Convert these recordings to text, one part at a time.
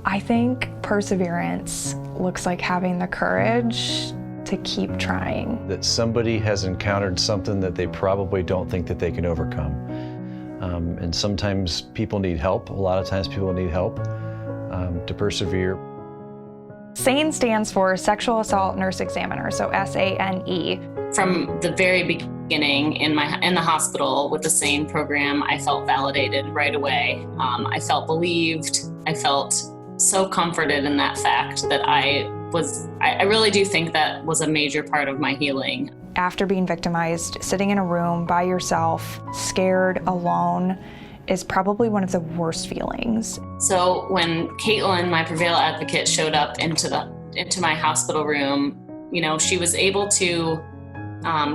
I think perseverance looks like having the courage to keep trying. That somebody has encountered something that they probably don't think that they can overcome. And sometimes people need help. A lot of times people need help to persevere. SANE stands for Sexual Assault Nurse Examiner, so SANE. From the very beginning in the hospital with the SANE program, I felt validated right away. I felt believed. I felt so comforted in that fact that I really do think that was a major part of my healing. After being victimized, sitting in a room by yourself, scared, alone, is probably one of the worst feelings. So when Caitlin, my Prevail advocate, showed up into my hospital room, she was able to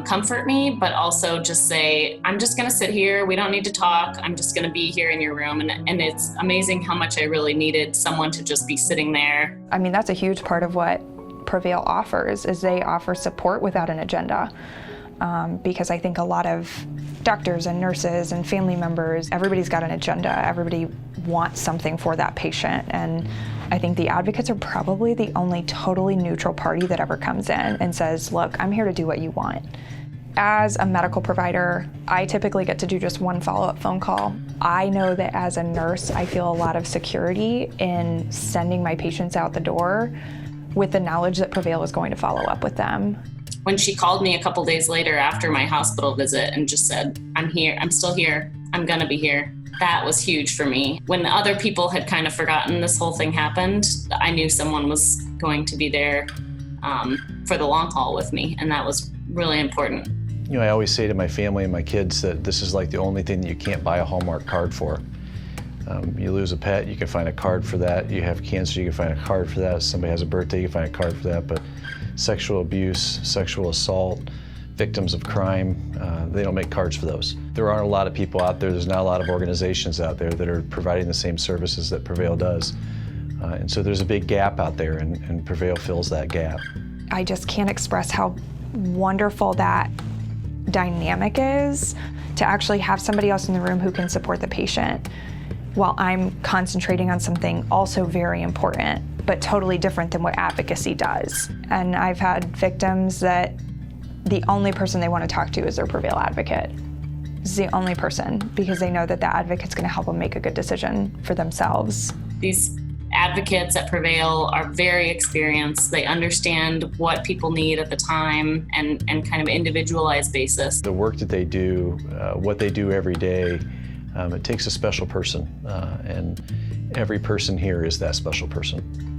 comfort me, but also just say, I'm just gonna sit here, we don't need to talk, I'm just gonna be here in your room. And it's amazing how much I really needed someone to just be sitting there. I mean, that's a huge part of what Prevail offers, is they offer support without an agenda. Because I think a lot of doctors and nurses and family members, everybody's got an agenda, everybody wants something for that patient. And I think the advocates are probably the only totally neutral party that ever comes in and says, look, I'm here to do what you want. As a medical provider, I typically get to do just one follow-up phone call. I know that as a nurse, I feel a lot of security in sending my patients out the door with the knowledge that Prevail is going to follow up with them. When she called me a couple days later after my hospital visit and just said, I'm here, I'm still here, I'm gonna be here, that was huge for me. When the other people had kind of forgotten this whole thing happened, I knew someone was going to be there for the long haul with me, and that was really important. I always say to my family and my kids that this is like the only thing that you can't buy a Hallmark card for. You lose a pet, you can find a card for that. You have cancer, you can find a card for that. If somebody has a birthday, you can find a card for that. But sexual abuse, sexual assault, victims of crime, they don't make cards for those. There aren't a lot of people out there, there's not a lot of organizations out there that are providing the same services that Prevail does. And so there's a big gap out there, and Prevail fills that gap. I just can't express how wonderful that dynamic is, to actually have somebody else in the room who can support the patient while I'm concentrating on something also very important, but totally different than what advocacy does. And I've had victims that the only person they want to talk to is their Prevail advocate. It's the only person, because they know that the advocate's going to help them make a good decision for themselves. These advocates at Prevail are very experienced. They understand what people need at the time and kind of individualized basis. The work that they do, what they do every day, it takes a special person, and every person here is that special person.